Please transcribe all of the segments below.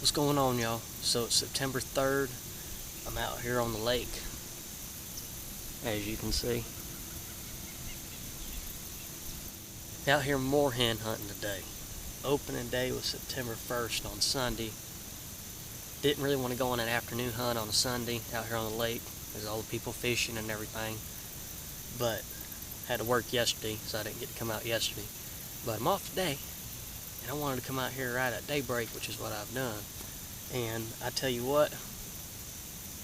What's going on, y'all? So it's September 3rd. I'm out here on the lake, as you can see. Out here moorhen hunting today. Opening day was September 1st on Sunday. Didn't really want to go on an afternoon hunt on a Sunday out here on the lake. There's all the people fishing and everything. But had to work yesterday, so I didn't get to come out yesterday. But I'm off today, and I wanted to come out here right at daybreak, which is what I've done. And I tell you what,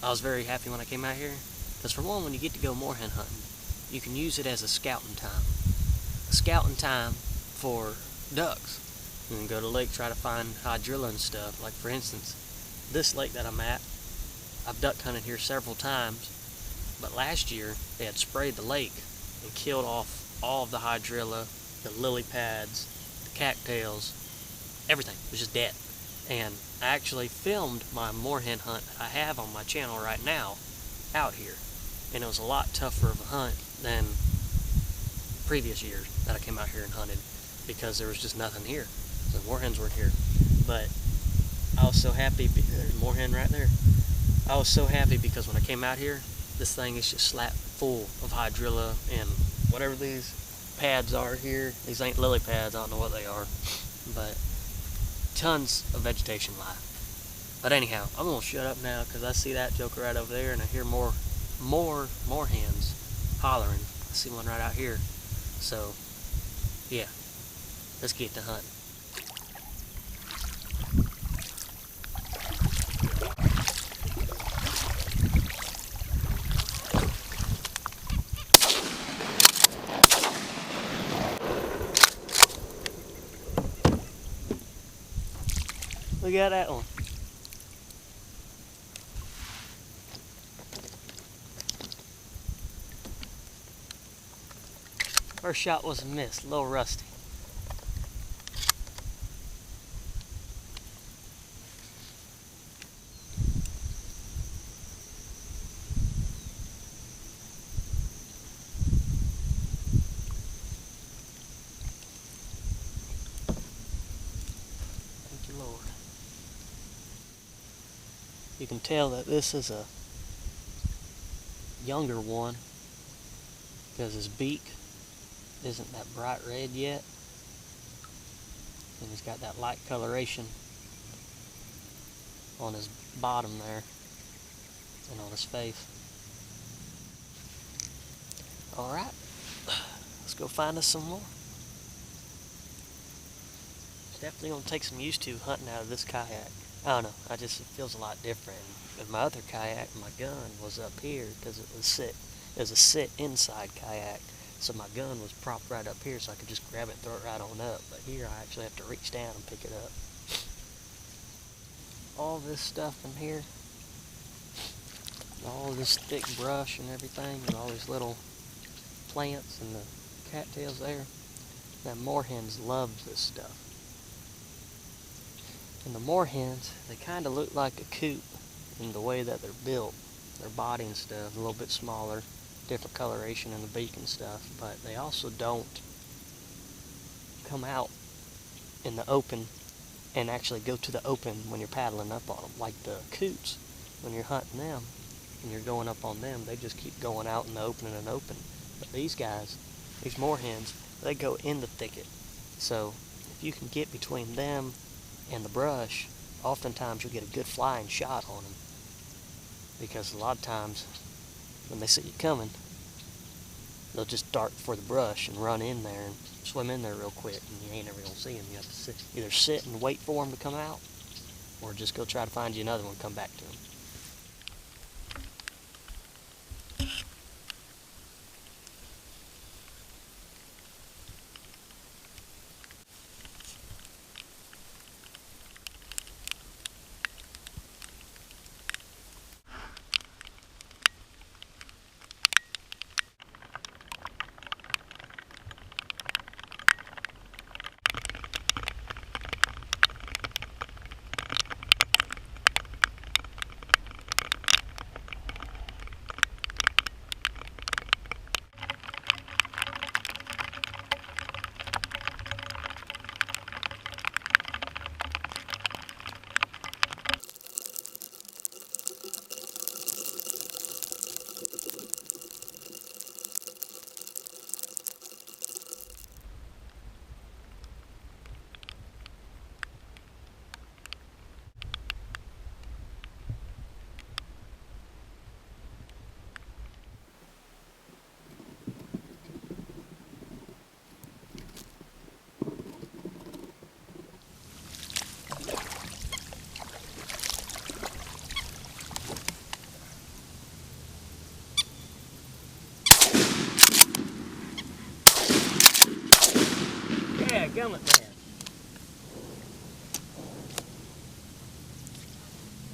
I was very happy when I came out here, because for one, when you get to go moorhen hunting, you can use it as a scouting time. A scouting time for ducks. You can go to the lake, try to find hydrilla and stuff. Like for instance, this lake that I'm at, I've duck hunted here several times, but last year they had sprayed the lake and killed off all of the hydrilla, the lily pads, the cattails, everything. It was just dead. And I actually filmed my moorhen hunt I have on my channel right now out here, and it was a lot tougher of a hunt than previous years that I came out here and hunted, because there was just nothing here. The moorhens weren't here. But I was so happy. There's a moorhen right there. I was so happy because when I came out here, this thing is just slap full of hydrilla and whatever these pads are here. These ain't lily pads, I don't know what they are, but tons of vegetation life. But anyhow, I'm gonna shut up now because I see that joker right over there, and I hear more moorhens hollering. I see one right out here. So yeah, let's get to hunting. Look at that one. First shot was a miss, a little rusty. Thank you, Lord. You can tell that this is a younger one because his beak isn't that bright red yet, and he's got that light coloration on his bottom there and on his face. Alright, let's go find us some more. It's definitely going to take some used to hunting out of this kayak. I don't know, it feels a lot different. With my other kayak, my gun was up here because it was a sit inside kayak. So my gun was propped right up here so I could just grab it and throw it right on up. But here I actually have to reach down and pick it up. All this stuff in here, all this thick brush and everything, and all these little plants and the cattails there, that moorhens love this stuff. And the moorhens, they kind of look like a coot in the way that they're built. Their body and stuff, a little bit smaller, different coloration in the beak and stuff, but they also don't come out in the open and actually go to the open when you're paddling up on them. Like the coots, when you're hunting them and you're going up on them, they just keep going out in the open and open. But these guys, these moorhens, they go in the thicket. So if you can get between them and the brush, oftentimes you'll get a good flying shot on them, because a lot of times when they see you coming, they'll just dart for the brush and run in there and swim in there real quick, and you ain't never gonna see them. You have to either sit and wait for them to come out, or just go try to find you another one and come back to them.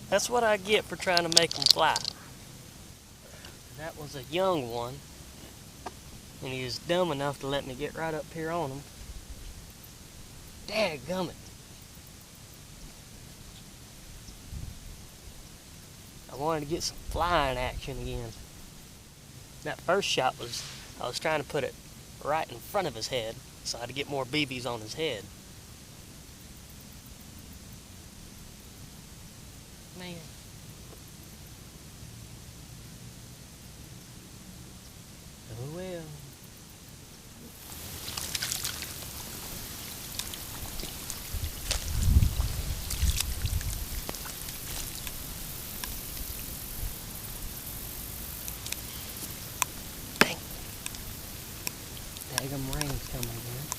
That's what I get for trying to make them fly. That was a young one, and he was dumb enough to let me get right up here on him. Dadgummit. I wanted to get some flying action again. That first shot was, I was trying to put it right in front of his head, so I had to get more BBs on his head. Man. Oh well. Dang. Daggum rain's coming again.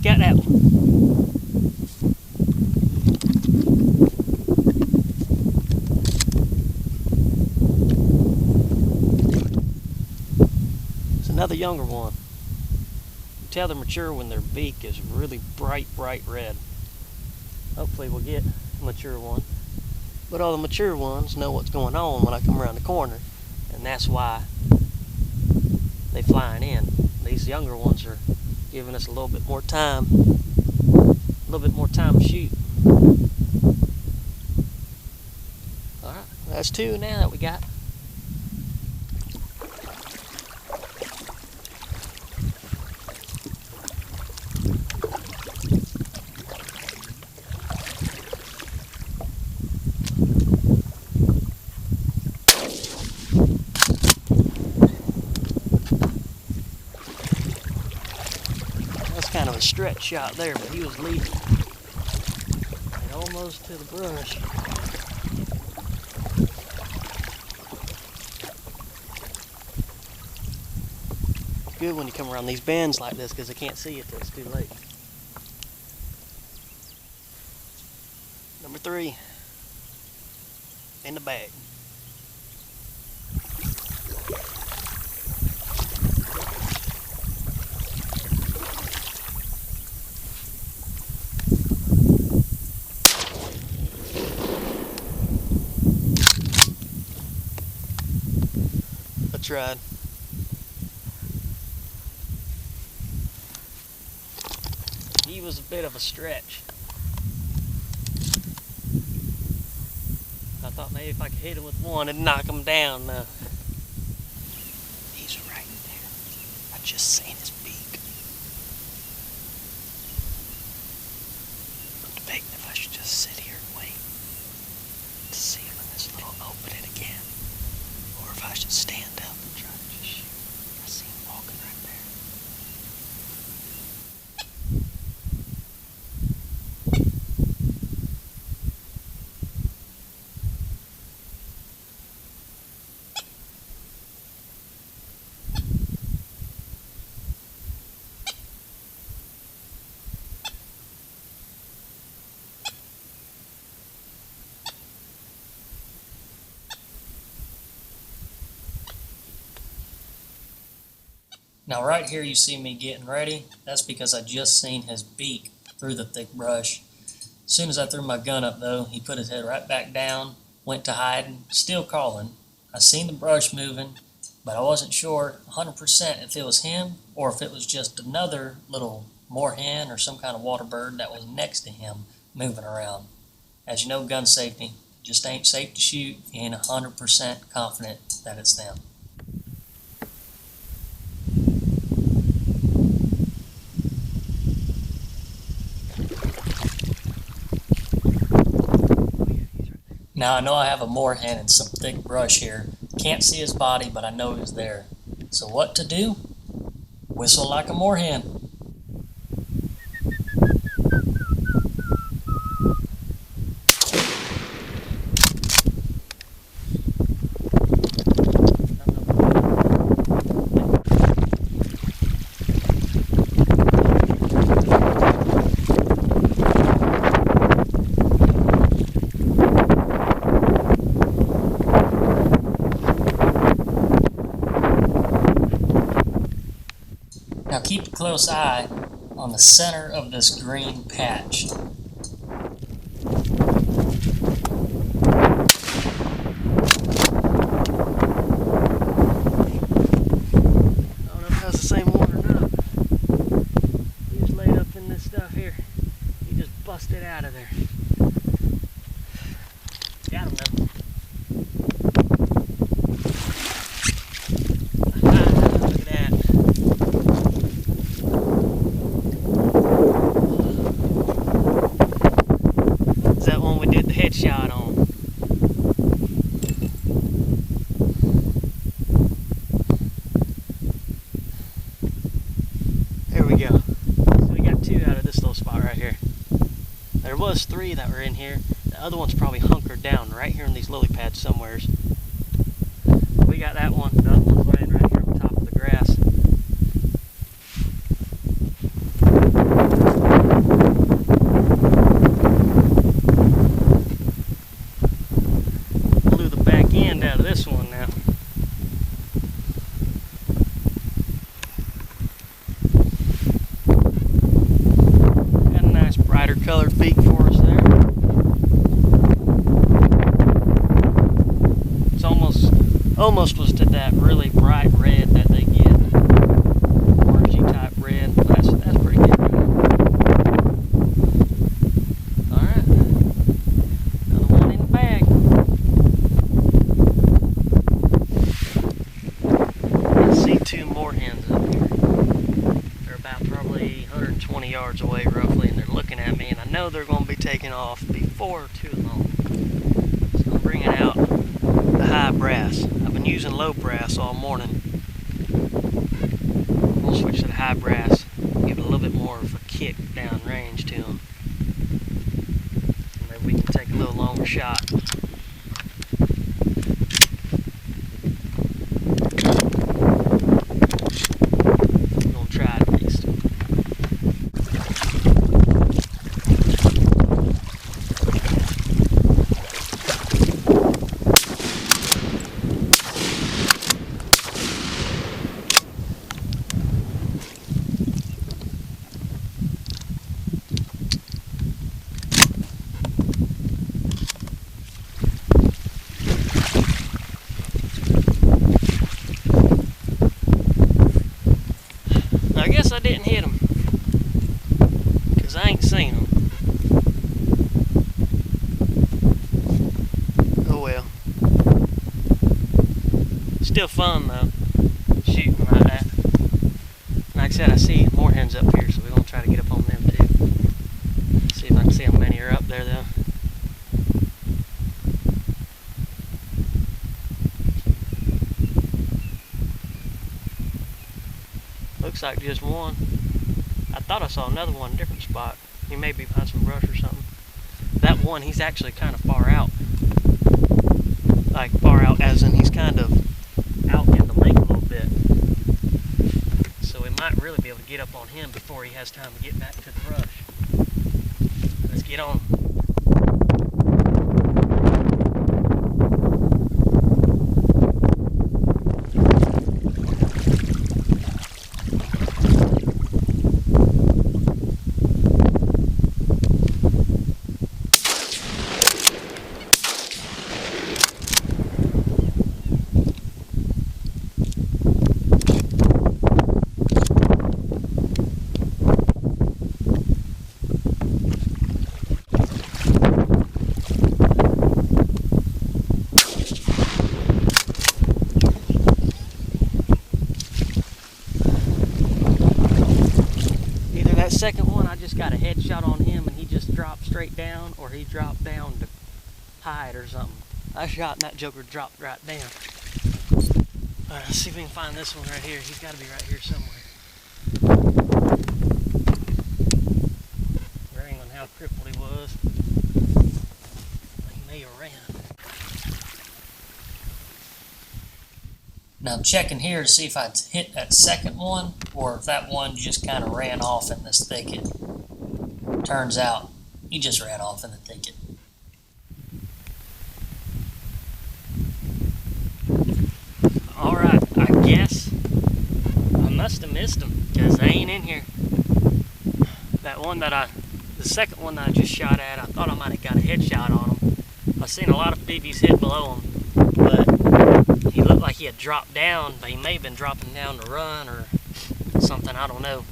Got that one. It's another younger one. You tell they're mature when their beak is really bright red. Hopefully we'll get a mature one. But all the mature ones know what's going on when I come around the corner, and that's why they flying in. These younger ones are giving us a little bit more time to shoot. Alright, that's two now that we got. Kind of a stretch shot there, but he was leading and almost to the brush. It's good when you come around these bends like this because I can't see it till it's too late. Number 3 in the bag. Tried. He was a bit of a stretch. I thought maybe if I could hit him with one and knock him down. He's right there. I just seen his beak. I'm debating if I should just sit here and wait to see him in this little opening again, or if I should stand up. I see him walking right there. Now right here you see me getting ready. That's because I just seen his beak through the thick brush. As soon as I threw my gun up though, he put his head right back down, went to hiding, still calling. I seen the brush moving, but I wasn't sure 100% if it was him or if it was just another little moorhen or some kind of water bird that was next to him moving around. As you know, gun safety just ain't safe to shoot if you ain't 100% confident that it's them. Now I know I have a moorhen and some thick brush here. Can't see his body, but I know he's there. So what to do? Whistle like a moorhen. Now keep a close eye on the center of this green patch. I don't know if that's the same one or not. He just laid up in this stuff here. He just busted out of there. Got him though. Look at that. Is that one we did the headshot on? There we go. So we got 2 out of this little spot right here. There was 3 that were in here. The other one's probably hunkered down right here in these lily pads somewheres. We got that one. The other one's laying right here on top of the grass. Blew the back end out of this one now. Got a nice brighter colored beak for us there. It's almost was to that really bright red that they get. Orangey type red. That's pretty good. Alright. Another one in the bag. I see 2 moorhens up here. They're about probably 120 yards away roughly, and they're looking at me, and I know they're going to be taking off before too long. So I'm bringing out the high brass. I've been using low brass all morning. We'll switch to the high brass, give it a little bit more of a kick down range to them. Maybe we can take a little longer shot. I'm gonna try it at least. I guess I didn't hit him, because I ain't seen him. Oh well. Still fun though, shooting like that. Like I said, I see moorhens up here, so we're going to try to get up on them too. See if I can see how many are up there though. Looks like just one. I thought I saw another one in a different spot. He may be behind some brush or something. That one, he's actually kind of far out. Like far out as in he's kind of out in the lake a little bit. So we might really be able to get up on him before he has time to get back to the brush. Let's get on. Second one, I just got a headshot on him and he just dropped straight down, or he dropped down to hide or something. I shot and that joker dropped right down. Alright, let's see if we can find this one right here. He's got to be right here somewhere. crippled he was. He may have ran. Now I'm checking here to see if I hit that second one or if that one just kind of ran off in this thicket. Turns out he just ran off in the thicket. Alright, I guess I must have missed him because they ain't in here. That one the second one that I just shot at, I thought I might have got a headshot on him. I've seen a lot of BBs hit below him, but he looked like he had dropped down, but he may have been dropping down to run or something, I don't know.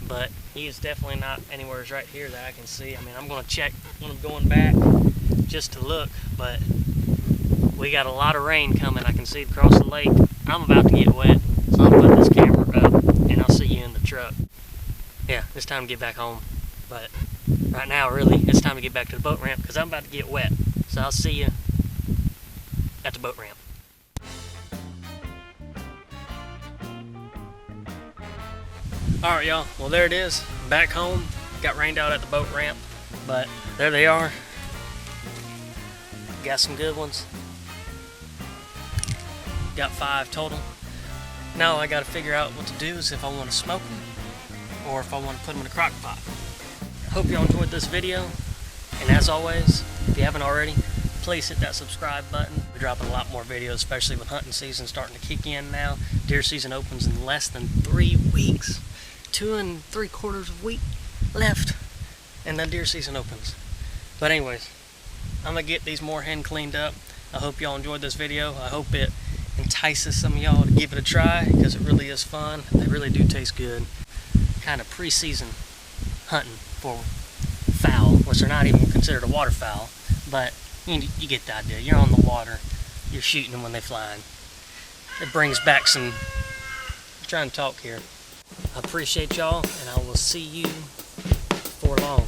But he is definitely not anywhere right here that I can see. I mean, I'm going to check when I'm going back just to look, but we got a lot of rain coming. I can see across the lake. I'm about to get wet, so I'll put this camera up, and I'll see you in the truck. Yeah, it's time to get back home. But right now, really, it's time to get back to the boat ramp because I'm about to get wet. So I'll see you at the boat ramp. Alright, y'all. Well, there it is. Back home. Got rained out at the boat ramp, but there they are. Got some good ones. Got 5 total. Now I got to figure out what to do is if I want to smoke them or if I want to put them in a crock pot. Hope y'all enjoyed this video, and as always, if you haven't already, please hit that subscribe button. We're dropping a lot more videos, especially with hunting season starting to kick in now. Deer season opens in less than 3 weeks. 2 3/4 week left, and then deer season opens. But anyways, I'm gonna get these Moorhen cleaned up. I hope y'all enjoyed this video. I hope it entices some of y'all to give it a try because it really is fun. They really do taste good. Kind of pre-season hunting for fowl, which are not even considered a waterfowl, but you get the idea. You're on the water, you're shooting them when they're flying. It brings back some. I'm trying to talk here. I appreciate y'all, and I will see you before long.